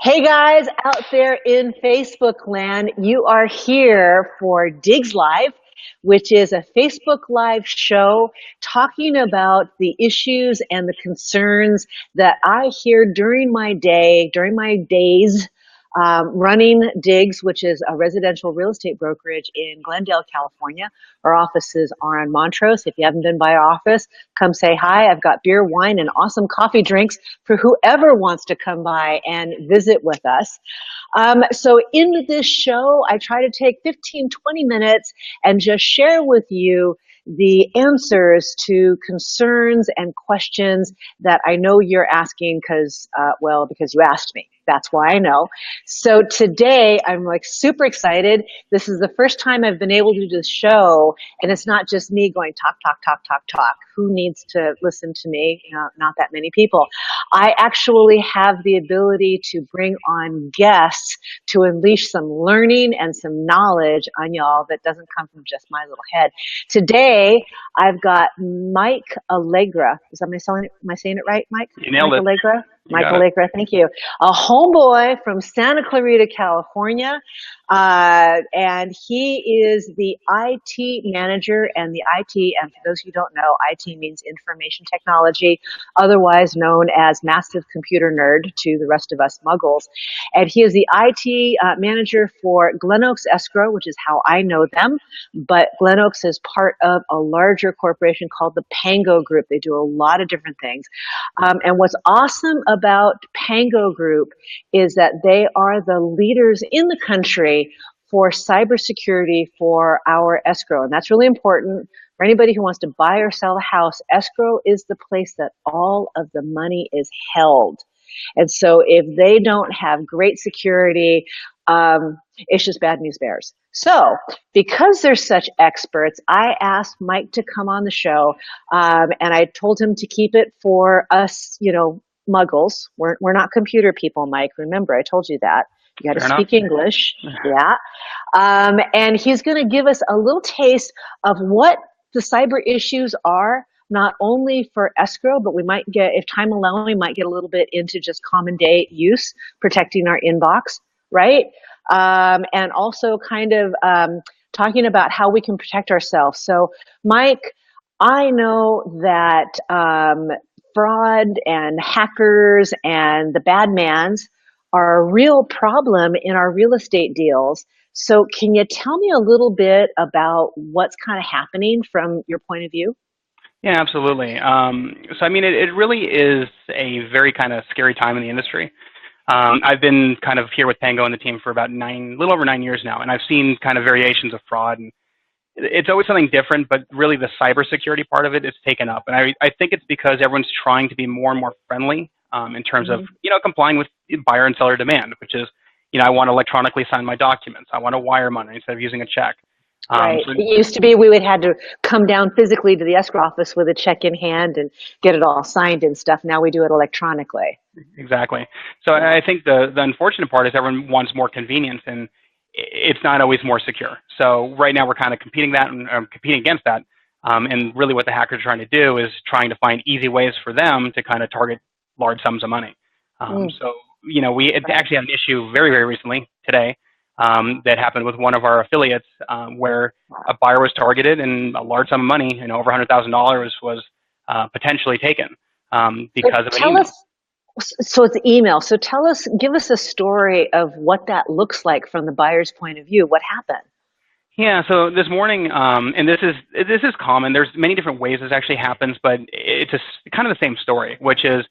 Hey guys out there in Facebook land, you are here for DIGGS Live, which is a Facebook Live show talking about the issues and the concerns that I hear during my day, during my days running DIGGS, which is a residential real estate brokerage in Glendale, California. Our offices are on Montrose. If you haven't been by our office, come say hi. I've got beer, wine, and awesome coffee drinks for whoever wants to come by and visit with us. So in this show, I try to take 15, 20 minutes and just share with you the answers to concerns and questions that I know you're asking because you asked me. That's why I know. So today I'm like super excited. This is the first time I've been able to do this show, and it's not just me going talk, talk, talk, talk, talk. Who needs to listen to me? Not that many people. I actually have the ability to bring on guests to unleash some learning and some knowledge on y'all that doesn't come from just my little head. Today, I've got Mike Allegra. Am I saying it right, Mike? You nailed Mike it. Allegra? You Mike got it. Allegra, thank you. A homeboy from Santa Clarita, California. And he is the IT manager and the IT, and for those who don't know, IT means information technology, otherwise known as massive computer nerd to the rest of us muggles. And he is the IT manager for Glenoaks Escrow, which is how I know them. But Glenoaks is part of a larger corporation called the Pango Group. They do a lot of different things. And what's awesome about Pango Group is that they are the leaders in the country for cybersecurity for our escrow. And that's really important for anybody who wants to buy or sell a house. Escrow is the place that all of the money is held. And so if they don't have great security, it's just bad news bears. So because they're such experts, I asked Mike to come on the show, and I told him to keep it for us, muggles. We're not computer people, Mike. Remember, I told you that. You got to Fair speak enough. English. Yeah. And he's going to give us a little taste of what the cyber issues are, not only for escrow, but we might get, if time allowing, we might get a little bit into just common day use, protecting our inbox, right? And also kind of talking about how we can protect ourselves. So, Mike, I know that fraud and hackers and the bad mans are a real problem in our real estate deals. So can you tell me a little bit about what's kind of happening from your point of view? Yeah, absolutely. So, I mean, it really is a very kind of scary time in the industry. I've been kind of here with Pango and the team for about little over 9 years now, and I've seen kind of variations of fraud, and it's always something different, but really the cybersecurity part of it is taken up. And I think it's because everyone's trying to be more and more friendly in terms of, complying with buyer and seller demand, which is, I want to electronically sign my documents. I want to wire money instead of using a check. Right. So It used to be we would have to come down physically to the escrow office with a check in hand and get it all signed and stuff. Now we do it electronically. Exactly. So I think the unfortunate part is everyone wants more convenience, and it's not always more secure. So right now we're kind of competing against that. And really what the hackers are trying to do is trying to find easy ways for them to kind of target large sums of money. So, we actually had an issue very, very recently today that happened with one of our affiliates where a buyer was targeted and a large sum of money, over $100,000 was potentially taken because of an email. So it's email. So give us a story of what that looks like from the buyer's point of view. What happened? Yeah, so this morning, and this is common. There's many different ways this actually happens, but it's kind of the same story, which is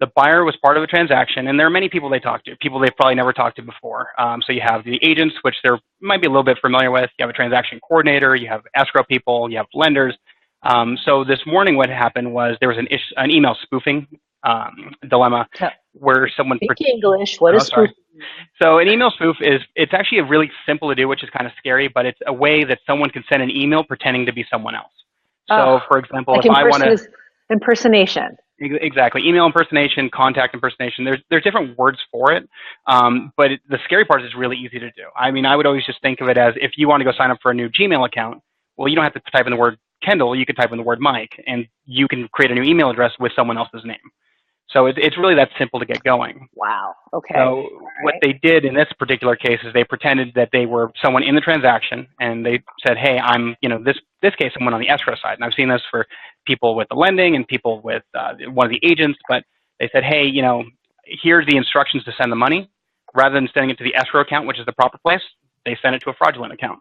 the buyer was part of a transaction, and there are many people they talk to, people they've probably never talked to before. So you have the agents, which they might be a little bit familiar with. You have a transaction coordinator. You have escrow people. You have lenders. So this morning, what happened was there was an email spoofing dilemma where someone. Speak English. What is spoofing? So an email spoof it's actually really simple to do, which is kind of scary, but it's a way that someone can send an email pretending to be someone else. So, for example, like if I want to impersonation. Exactly, email impersonation, contact impersonation. There's different words for it, but the scary part is really easy to do. I mean, I would always just think of it as if you want to go sign up for a new Gmail account. Well, you don't have to type in the word Kendall. You can type in the word Mike, and you can create a new email address with someone else's name. So it's really that simple to get going. Wow. Okay. So what they did in this particular case is they pretended that they were someone in the transaction, and they said, "Hey, I'm, this case, someone on the escrow side." And I've seen this for people with the lending and people with one of the agents. But they said, "Hey, here's the instructions to send the money." Rather than sending it to the escrow account, which is the proper place, they sent it to a fraudulent account.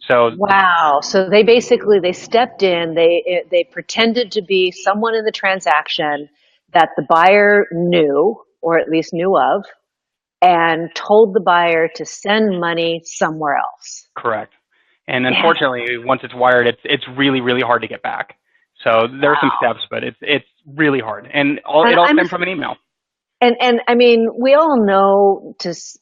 So Wow. So they basically they stepped in, they pretended to be someone in the transaction that the buyer knew or at least knew of and told the buyer to send money somewhere else. correct. And Yeah. unfortunately, once it's wired, it's really, really hard to get back. So there are some Wow. steps, but it's really hard, and it And all I'm stemmed from an email. and I mean, we all know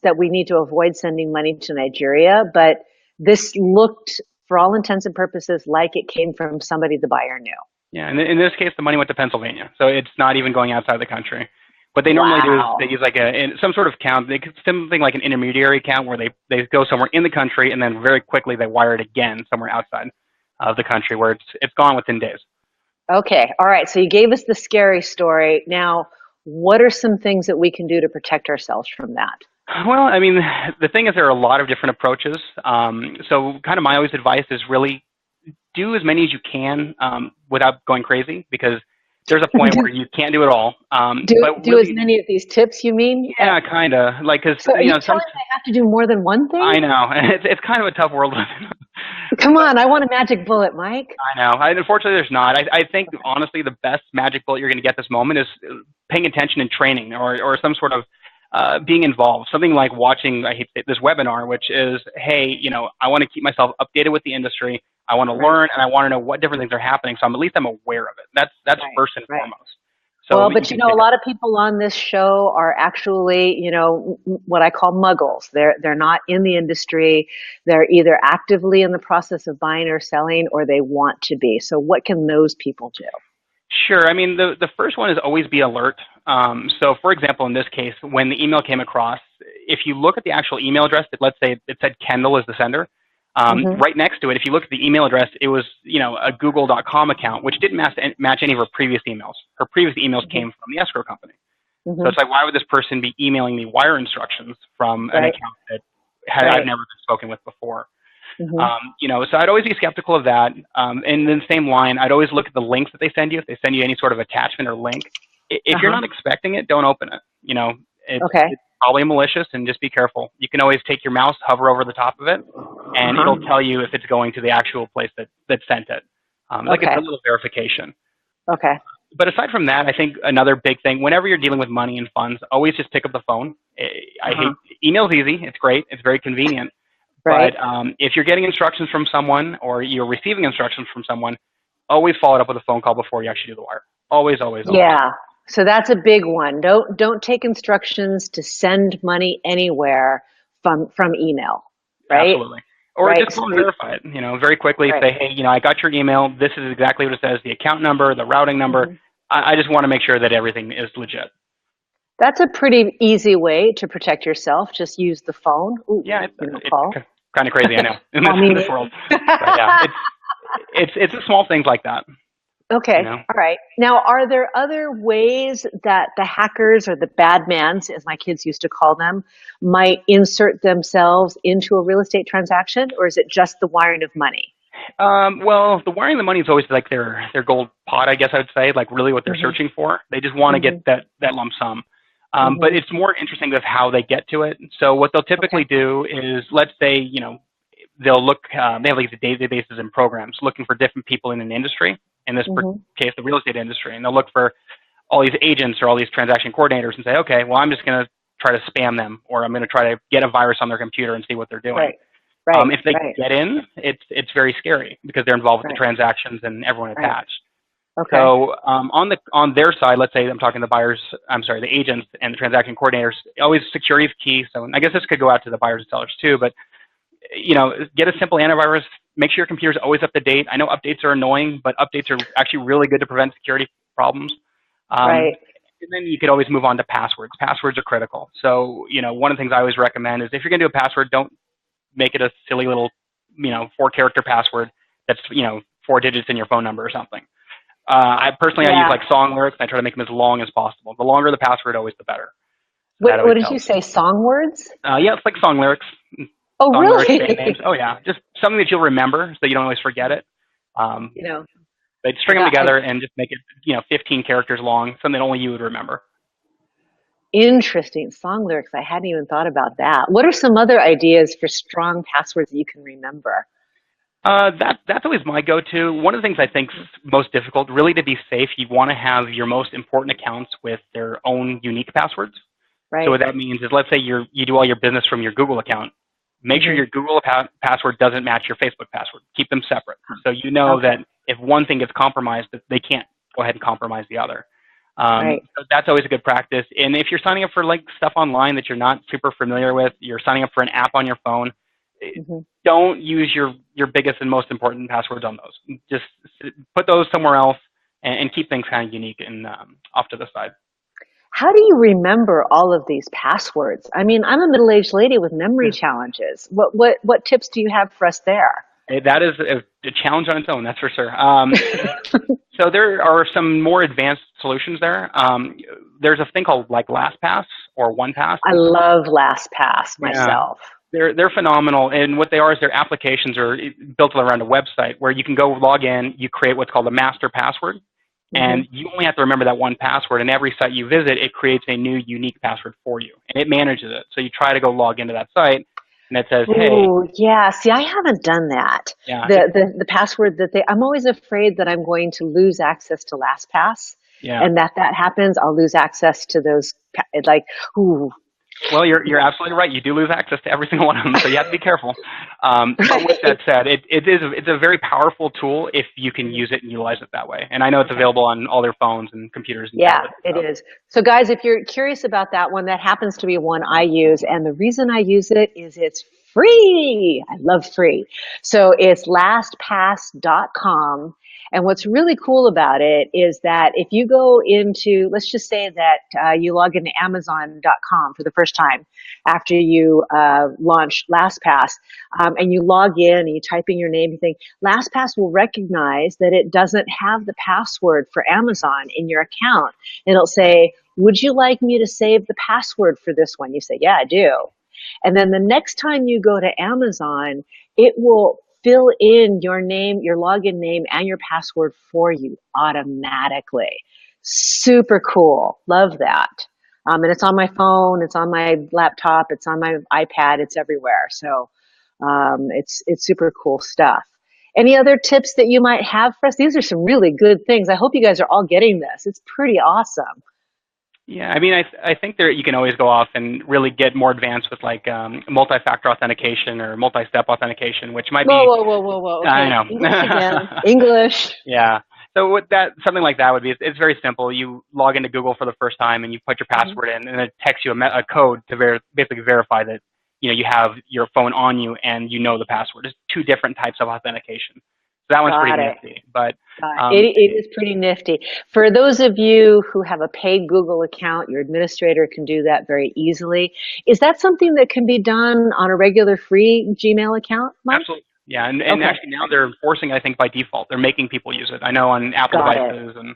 that we need to avoid sending money to Nigeria, but this looked, for all intents and purposes, like it came from somebody the buyer knew. Yeah, and in this case, the money went to Pennsylvania, so it's not even going outside the country. What they normally do is Wow. they use like some sort of account, something like an intermediary account where they go somewhere in the country and then very quickly they wire it again somewhere outside of the country where it's gone within days. Okay. All right. So you gave us the scary story. Now, what are some things that we can do to protect ourselves from that? Well, I mean, the thing is there are a lot of different approaches. So kind of my always advice is really do as many as you can without going crazy, because there's a point where you can't do it all. But Do as really, many of these tips, you mean? yeah, kind of like, because So are you some. telling me I have to do more than one thing? I know it's kind of a tough world. Come on, I want a magic bullet, Mike. I know. Unfortunately, there's not. I think honestly, the best magic bullet you're going to get this moment is paying attention and training, or some sort of being involved. Something like watching this webinar, which is, hey, I want to keep myself updated with the industry. I want to learn, and I want to know what different things are happening. So at least I'm aware of it. That's Right, first and right. foremost. So Well, but a lot of people on this show are actually, what I call muggles. They're not in the industry. They're either actively in the process of buying or selling, or they want to be. So what can those people do? Sure. I mean, the first one is always be alert. So, for example, in this case, when the email came across, if you look at the actual email address, let's say it said Kendall is the sender. Mm-hmm. Right next to it, if you look at the email address, it was a Google.com account, which didn't match any of her previous emails. Her previous emails Mm-hmm. came from the escrow company. Mm-hmm. So it's like, why would this person be emailing me wire instructions from an account that I've never been spoken with before? Mm-hmm. So I'd always be skeptical of that. And in the same line, I'd always look at the links that they send you. If they send you any sort of attachment or link, if you're not expecting it, don't open it. It's probably malicious, and just be careful. You can always take your mouse, hover over the top of it, and it'll tell you if it's going to the actual place that sent it. Like it's a little verification. Okay. But aside from that, I think another big thing, whenever you're dealing with money and funds, always just pick up the phone. I hate email's easy. It's great. It's very convenient. Right. But if you're getting instructions from someone or you're receiving instructions from someone, always follow it up with a phone call before you actually do the wire. Always, always, always. Yeah. So that's a big one. Don't take instructions to send money anywhere from email, right? Absolutely. Or just go and verify it, very quickly. Say, hey, I got your email. This is exactly what it says, the account number, the routing number. I just want to make sure that everything is legit. That's a pretty easy way to protect yourself. Just use the phone. Ooh, yeah, it's call. Kind of crazy, I know, in this world. But yeah, it's the small things like that. Okay. All right. Now, are there other ways that the hackers, or the bad mans, as my kids used to call them, might insert themselves into a real estate transaction, or is it just the wiring of money? Well, the wiring of the money is always like their gold pot, I guess I would say, like really what they're searching for. They just want to get that lump sum. But it's more interesting of how they get to it. So what they'll typically do is, let's say, they'll look, they have like the databases and programs looking for different people in an industry. In this case, the real estate industry, and they'll look for all these agents or all these transaction coordinators and say, okay, well, I'm just going to try to spam them, or I'm going to try to get a virus on their computer and see what they're doing. If they get in, it's very scary because they're involved with the transactions and everyone attached. Okay. So on their side, let's say I'm talking the agents and the transaction coordinators, always security is key. So I guess this could go out to the buyers and sellers too, but get a simple antivirus. Make sure your computer's always up to date. I know updates are annoying, but updates are actually really good to prevent security problems. And then you could always move on to passwords. Passwords are critical. So, one of the things I always recommend is if you're going to do a password, don't make it a silly little, 4-character password that's, 4 digits in your phone number or something. I personally, I use Yeah. like song lyrics, and I try to make them as long as possible. The longer the password, always the better. So that What always did you helps. say? Song words? Yeah, it's like song lyrics, Oh, song lyrics, band names. really? Oh yeah, just something that you'll remember so that you don't always forget it. Um, You know, but I string them got together and just make it, 15 characters long, something that only you would remember. interesting song lyrics. I hadn't even thought about that. What are some other ideas for strong passwords that you can remember? That's always my go-to. One of the things I think's most difficult, really to be safe, you want to have your most important accounts with their own unique passwords. So Right? what that means is, let's say you do all your business from your Google account. Make sure Hmm. your Google password doesn't match your Facebook password. Keep them separate. So you know Okay. that if one thing gets compromised, that they can't go ahead and compromise the other. Right. So that's always a good practice. And if you're signing up for like stuff online that you're not super familiar with, you're signing up for an app on your phone, Hmm. don't use your biggest and most important passwords on those. Just put those somewhere else and keep things kind of unique and off to the side. How do you remember all of these passwords? I mean, I'm a middle-aged lady with memory challenges. What tips do you have for us there? That is a challenge on its own, that's for sure. So there are some more advanced solutions there. There's a thing called like LastPass or OnePass. I love LastPass Yeah, myself. they're phenomenal, and what they are is their applications are built around a website where you can go log in, you create what's called a master password, Hmm. and you only have to remember that one password. And every site you visit, it creates a new unique password for you, and it manages it. So you try to go log into that site, and it says, "Hey, Ooh, yeah. See, I haven't done that. yeah, The password that I'm always afraid that I'm going to lose access to LastPass, yeah." and that happens, I'll lose access to those. Like, ooh, Well, you're absolutely right. You do lose access to every single one of them, so you have to be careful. But with that right. said, it's a very powerful tool if you can use it and utilize it that way. And I know it's Okay. available on all their phones and computers and Yeah, tablets. it So is. So, guys, if you're curious about that one, that happens to be one I use. And the reason I use it is it's free. I love free. So, it's lastpass.com. And what's really cool about it is that if you go into, let's just say that you log into Amazon.com for the first time after you launch LastPass, and you log in and you type in your name, you think, LastPass will recognize that it doesn't have the password for Amazon in your account. It'll say, would you like me to save the password for this one? You say, yeah, I do. And then the next time you go to Amazon, it will fill in your name, your login name, and your password for you automatically. Super cool. Love that. And it's on my phone, it's on my laptop, it's on my iPad, it's everywhere. So it's super cool stuff. Any other tips that you might have for us? These are some really good things. I hope you guys are all getting this. It's pretty awesome. yeah, I mean, I think there you can always go off and really get more advanced with like multi-factor authentication or multi-step authentication, which might Whoa, be whoa, whoa, whoa, whoa. I Okay, know. English again. English. Yeah. So what that something like that would be, it's very simple. You log into Google for the first time and you put your Hmm. password in, and it texts you a code to basically verify that you have your phone on you and you know the password. It's two different types of authentication. So that one's pretty Got it. nifty. But It is pretty nifty. For those of you who have a paid Google account, your administrator can do that very easily. Is that something that can be done on a regular free Gmail account, Mike? absolutely, yeah. And Okay, actually now they're enforcing, I think by default, they're making people use it. I know on Apple got it. devices and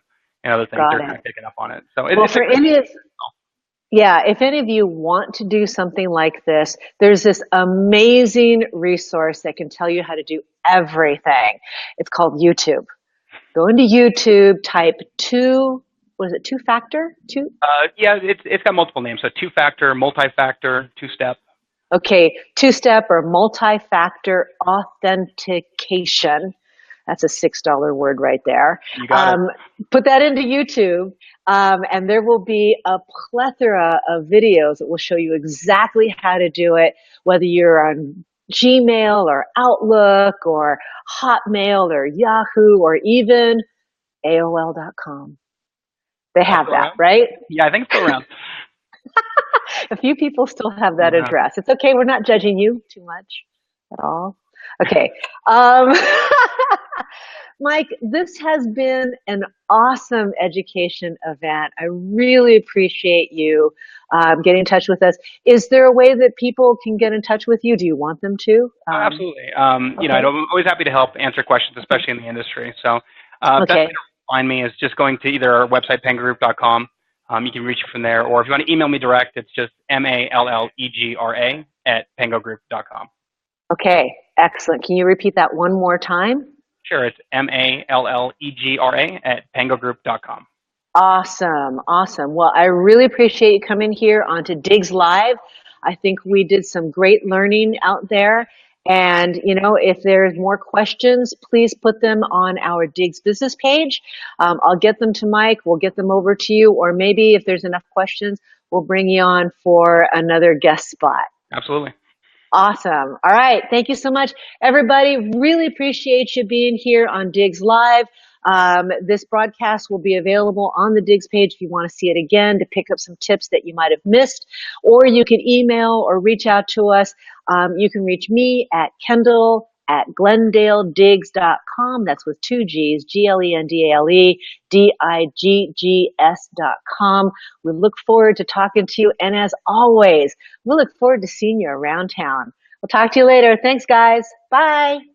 other things Got they're kind it. of picking up on it. So Well, it's a for good. any of Yeah, if any of you want to do something like this, there's this amazing resource that can tell you how to do everything. It's called YouTube. Go into YouTube, type what is it, two factor? Yeah, it's got multiple names. So two-factor, multi-factor, two-step. Okay, two-step or multi-factor authentication. That's a $6 word right there. You got it. Put that into YouTube, and there will be a plethora of videos that will show you exactly how to do it, whether you're on Gmail or Outlook or Hotmail or Yahoo or even AOL.com. They That's have still that, around? right? Yeah, I think it's still around. A few people still have that Yeah. address. It's okay. We're not judging you too much at all. Okay. Um, Mike, this has been an awesome education event. I really appreciate you getting in touch with us. Is there a way that people can get in touch with you? Do you want them to? Oh, absolutely. Okay. I'm always happy to help answer questions, Okay. especially in the industry. So, best way Okay. find me is just going to either our website, pangogroup.com. You can reach me from there, or if you want to email me direct, it's just mallegra at pangogroup.com. Okay, excellent. Can you repeat that one more time? Sure, it's mallegra at pangogroup.com. Awesome, awesome. Well, I really appreciate you coming here onto DIGGS Live. I think we did some great learning out there. And, you know, if there's more questions, please put them on our DIGGS business page. I'll get them to Mike. We'll get them over to you. Or maybe if there's enough questions, we'll bring you on for another guest spot. Absolutely. Awesome. All right. Thank you so much, everybody. Really appreciate you being here on DIGGS Live. This broadcast will be available on the DIGGS page if you want to see it again to pick up some tips that you might have missed, or you can email or reach out to us. You can reach me at Kendall@GlendaleDiggs.com. That's with two G's, GLENDALE, DIGGS.com. We look forward to talking to you. And as always, we look forward to seeing you around town. We'll talk to you later. Thanks, guys. Bye.